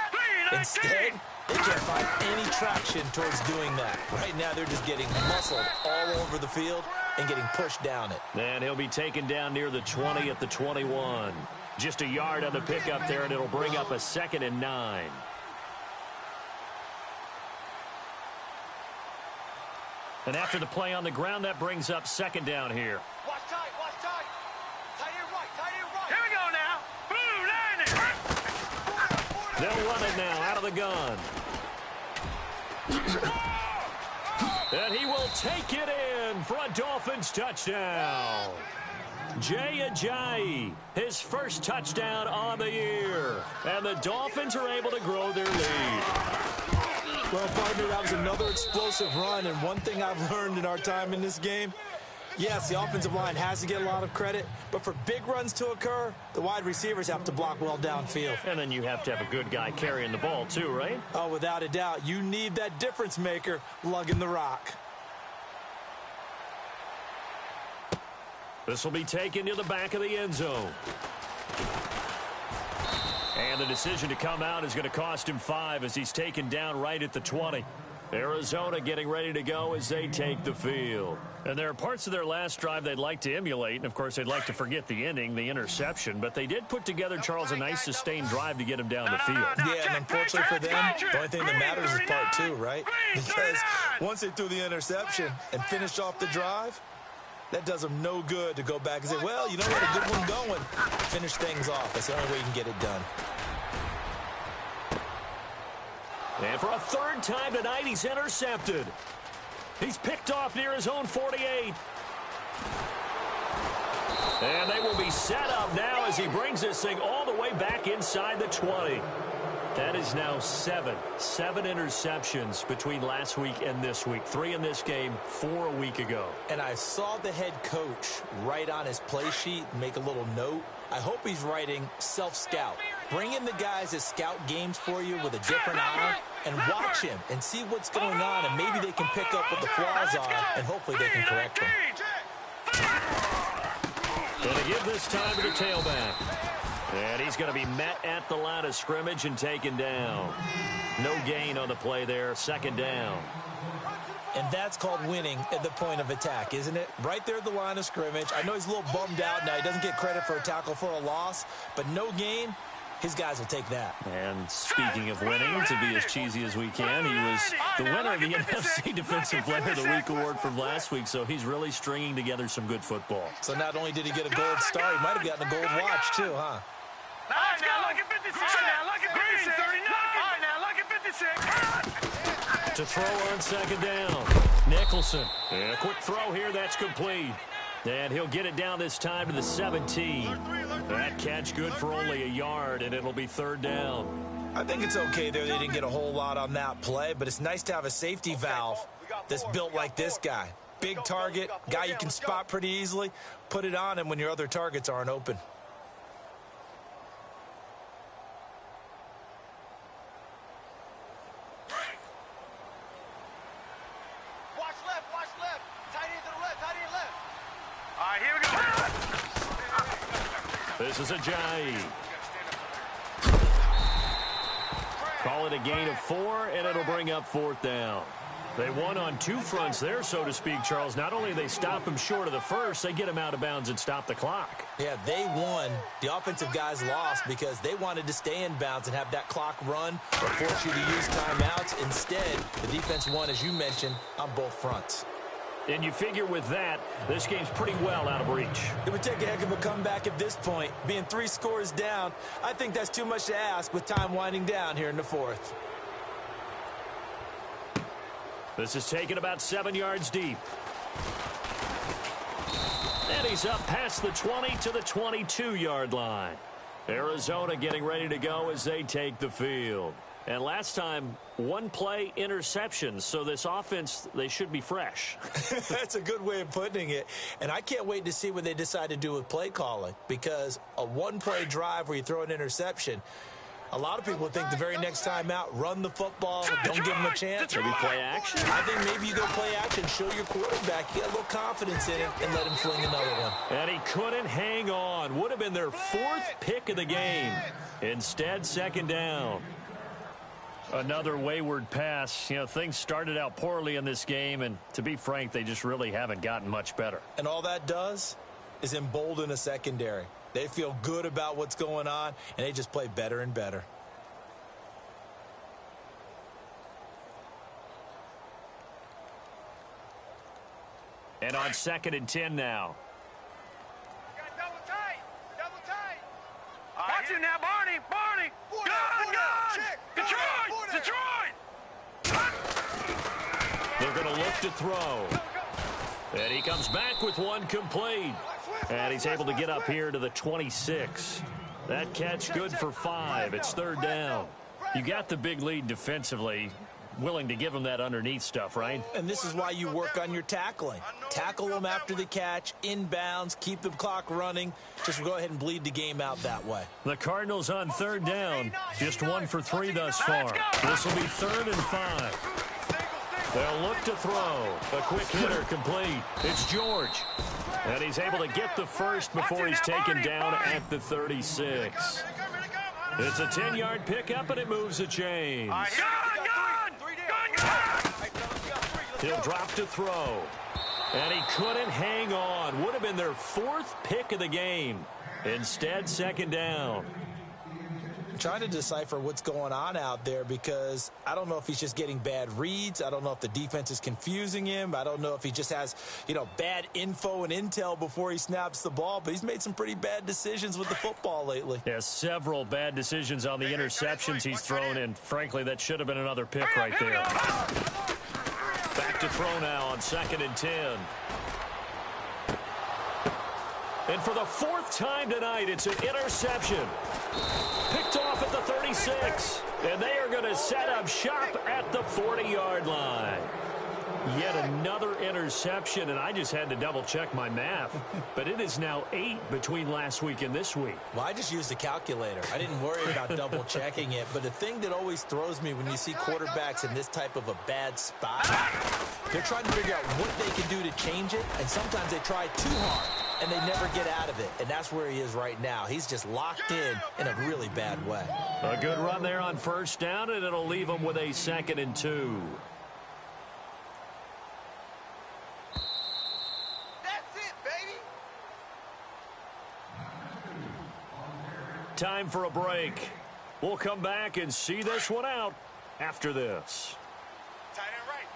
Instead, they can't find any traction towards doing that. Right now, they're just getting muscled all over the field and getting pushed down it. And he'll be taken down near the 20 at the 21. Just a yard on the pickup there, and it'll bring up a 2nd and 9. And after the play on the ground, that brings up 2nd down here. Watch tight, watch tight. Tight end right, tight end right. Here we go now. Boom, 90. They'll run it now out of the gun. And he will take it in for a Dolphins touchdown. Jay Ajayi, his first touchdown on the year. And the Dolphins are able to grow their lead. Well, partner, that was another explosive run, and one thing I've learned in our time in this game, yes, the offensive line has to get a lot of credit, but for big runs to occur, the wide receivers have to block well downfield. And then you have to have a good guy carrying the ball too, right? Oh, without a doubt. You need that difference maker lugging the rock. This will be taken to the back of the end zone. And the decision to come out is going to cost him 5 as he's taken down right at the 20. Arizona getting ready to go as they take the field. And there are parts of their last drive they'd like to emulate. And, of course, they'd like to forget the ending, the interception. But they did put together, Charles, a nice sustained drive to get him down the field. Yeah, and unfortunately for them, the only thing that matters is part 2, right? Because once they threw the interception and finished off the drive, that does them no good to go back and say, well, you know what, a good one going. Finish things off. That's the only way you can get it done. And for a 3rd time tonight, he's intercepted. He's picked off near his own 48. And they will be set up now as he brings this thing all the way back inside the 20. That is now 7 interceptions between last week and this week. 3 in this game, 4 a week ago. And I saw the head coach write on his play sheet, make a little note. I hope he's writing self-scout. Bring in the guys that scout games for you with a different eye and watch him and see what's going on, and maybe they can pick up what the flaws are, and hopefully they can correct them. Going to give this time to the tailback. And he's going to be met at the line of scrimmage and taken down. No gain on the play there, 2nd down. And that's called winning at the point of attack, isn't it? Right there at the line of scrimmage. I know he's a little bummed out now. He doesn't get credit for a tackle for a loss, but no gain, his guys will take that. And speaking of winning, to be as cheesy as we can, he was the winner of the NFC Defensive Player of the Week award from last week, so he's really stringing together some good football. So not only did he get a gold star, he might have gotten a gold watch too, huh? All right, now look at 56. All right, now look at 56. 39. All right, now look at 56. To throw on 2nd down. Nicholson. And a quick throw here, that's complete. And he'll get it down this time to the 17. That catch good for only a yard, and it'll be 3rd down. I think it's okay there. They didn't get a whole lot on that play, but it's nice to have a safety valve that's built like this guy. Big target, guy you can spot pretty easily. Put it on him when your other targets aren't open. Watch left. Tight end to the left, tight end left. All right, here we go. This is a Ajayi. Call it a gain of 4, and it'll bring up 4th down. They won on 2 fronts there, so to speak, Charles. Not only they stop him short of the first, they get him out of bounds and stop the clock. Yeah, they won. The offensive guys lost because they wanted to stay in bounds and have that clock run or force you to use timeouts. Instead, the defense won, as you mentioned, on both fronts. And you figure with that, this game's pretty well out of reach. It would take a heck of a comeback at this point. Being 3 scores down, I think that's too much to ask with time winding down here in the 4th. This is taken about 7 yards deep. And he's up past the 20 to the 22-yard line. Arizona getting ready to go as they take the field. And last time, 1 play interception, so this offense, they should be fresh. That's a good way of putting it. And I can't wait to see what they decide to do with play calling, because a 1-play drive where you throw an interception, a lot of people think the very next time out, run the football, don't give them a chance. Maybe play action. I think maybe you go play action, show your quarterback, you got a little confidence in him, and let him fling another one. And he couldn't hang on. Would have been their 4th pick of the game. Instead, 2nd down. Another wayward pass. You know, things started out poorly in this game, and to be frank, they just really haven't gotten much better. And all that does is embolden a secondary. They feel good about what's going on, and they just play better and better. And on 2nd and 10 now. Double tight. Watch it now, Barney. Gun. Detroit. They're going to look to throw. And he comes back with 1 complete. And he's able to get up here to the 26. That catch good for 5. It's 3rd down. You got the big lead defensively. Willing to give them that underneath stuff, right? And this is why you work on your tackling. Tackle them after the catch, inbounds, keep the clock running. Just go ahead and bleed the game out that way. The Cardinals on 3rd down. Just 1 for 3 thus far. This will be 3rd and 5. They'll look to throw. A quick hitter complete. It's George. And he's able to get the first before he's taken down at the 36. It's a 10-yard pickup, and it moves the chains. Gun. He'll drop to throw. And he couldn't hang on. Would have been their 4th pick of the game. Instead, 2nd down. I'm trying to decipher what's going on out there because I don't know if he's just getting bad reads. I don't know if the defense is confusing him. I don't know if he just has, bad info and intel before he snaps the ball. But he's made some pretty bad decisions with the football lately. Yeah, several bad decisions on the interceptions he's thrown, and frankly, that should have been another pick right there. Back to throw now on 2nd and 10. And for the 4th time tonight, it's an interception. Picked off at the 36. And they are going to set up shop at the 40-yard line. Yet another interception, and I just had to double-check my math. But it is now 8 between last week and this week. Well, I just used the calculator. I didn't worry about double-checking it. But the thing that always throws me when you see quarterbacks in this type of a bad spot, they're trying to figure out what they can do to change it, and sometimes they try too hard, and they never get out of it. And that's where he is right now. He's just locked in a really bad way. A good run there on 1st down, and it'll leave him with a 2nd and 2. Time for a break. We'll come back and see this one out after this. Tight end right.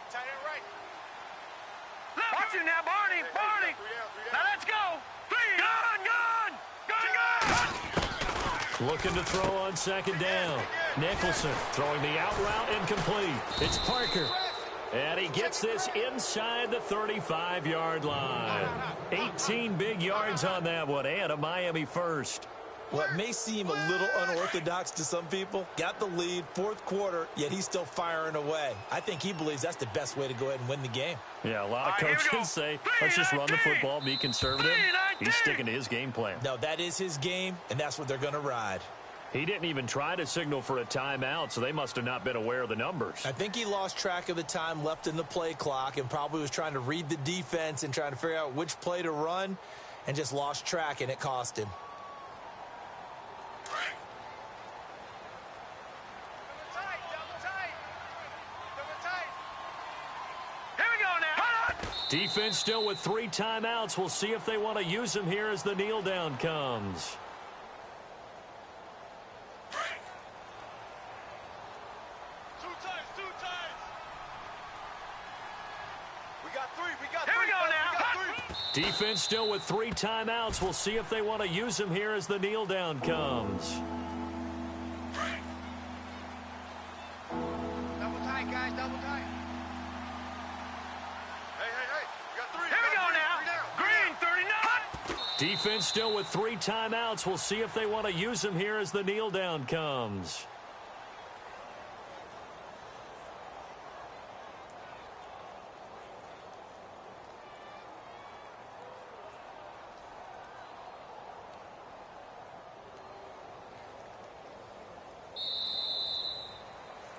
Watch it now, Barney. Now let's go. Gun. Looking to throw on 2nd down. Nicholson throwing the out route incomplete. It's Parker. And he gets this inside the 35-yard line. 18 big yards on that one, and a Miami first. What may seem a little unorthodox to some people, got the lead, fourth quarter, yet he's still firing away. I think he believes that's the best way to go ahead and win the game. Yeah, a lot of coaches say, let's just run the football, be conservative. He's sticking to his game plan. No, that is his game, and that's what they're going to ride. He didn't even try to signal for a timeout, so they must have not been aware of the numbers. I think he lost track of the time left in the play clock and probably was trying to read the defense and trying to figure out which play to run and just lost track, and it cost him. Defense still with 3 timeouts. We'll see if they want to use them here as the kneel down comes. Two times. We got three. Here we go now. Defense still with 3 timeouts. We'll see if they want to use them here as the kneel down comes. Double tight, guys. Double tight. Hey. We got three. Here we go now. Green, 39. Defense still with 3 timeouts. We'll see if they want to use them here as the kneel down comes.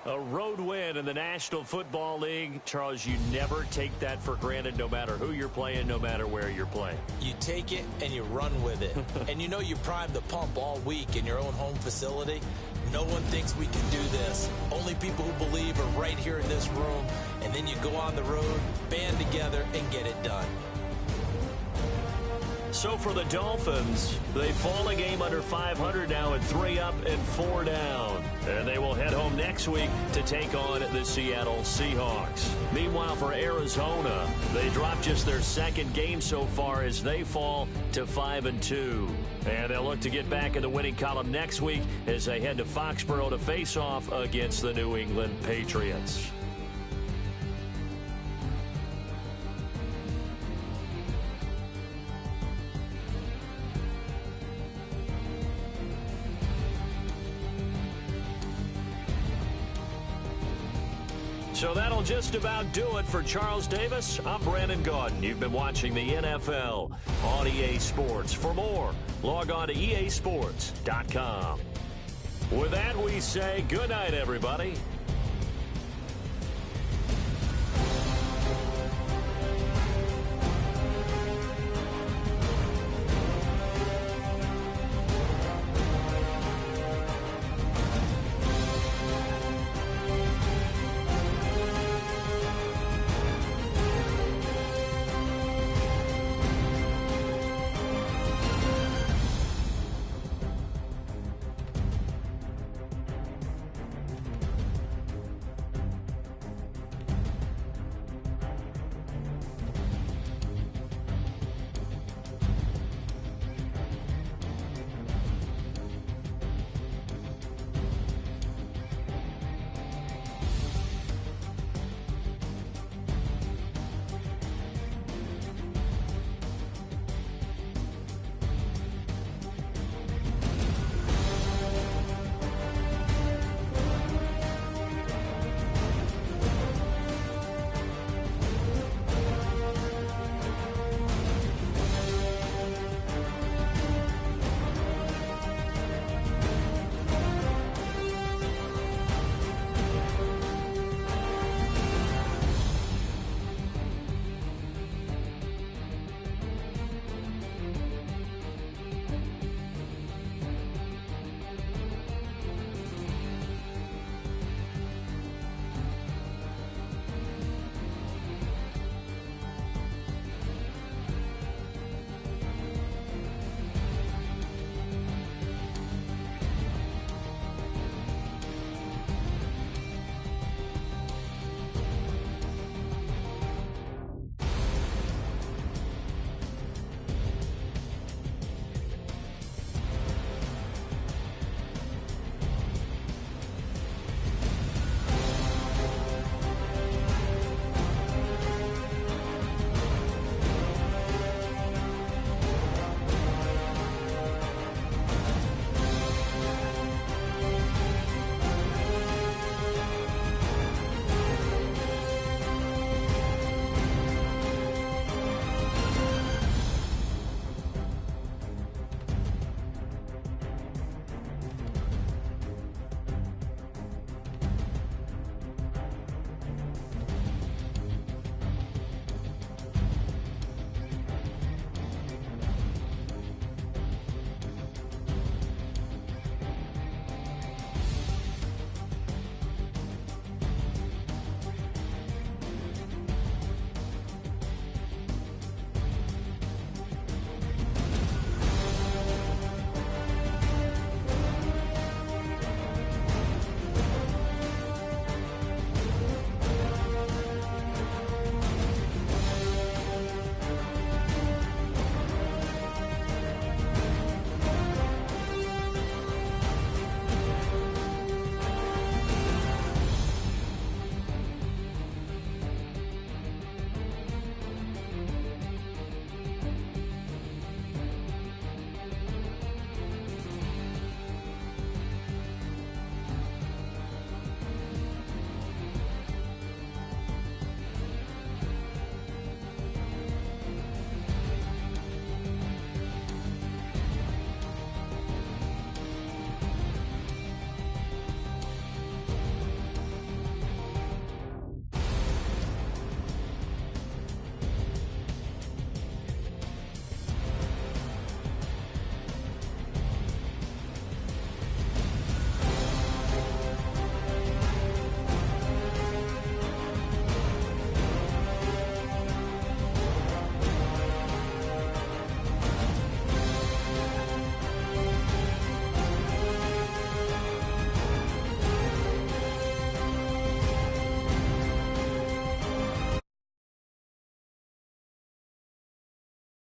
A road win in the National Football League. Charles, you never take that for granted, no matter who you're playing, no matter where you're playing. You take it and you run with it. And you know you primed the pump all week in your own home facility. No one thinks we can do this. Only people who believe are right here in this room. And then you go on the road, band together, and get it done. So for the Dolphins, they fall a game under 500 now at 3 up and 4 down. And they will head home next week to take on the Seattle Seahawks. Meanwhile, for Arizona, they dropped just their 2nd game so far as they fall to 5-2. And they'll look to get back in the winning column next week as they head to Foxborough to face off against the New England Patriots. So that'll just about do it for Charles Davis. I'm Brandon Gaudin. You've been watching the NFL on EA Sports. For more, log on to easports.com. With that, we say good night, everybody.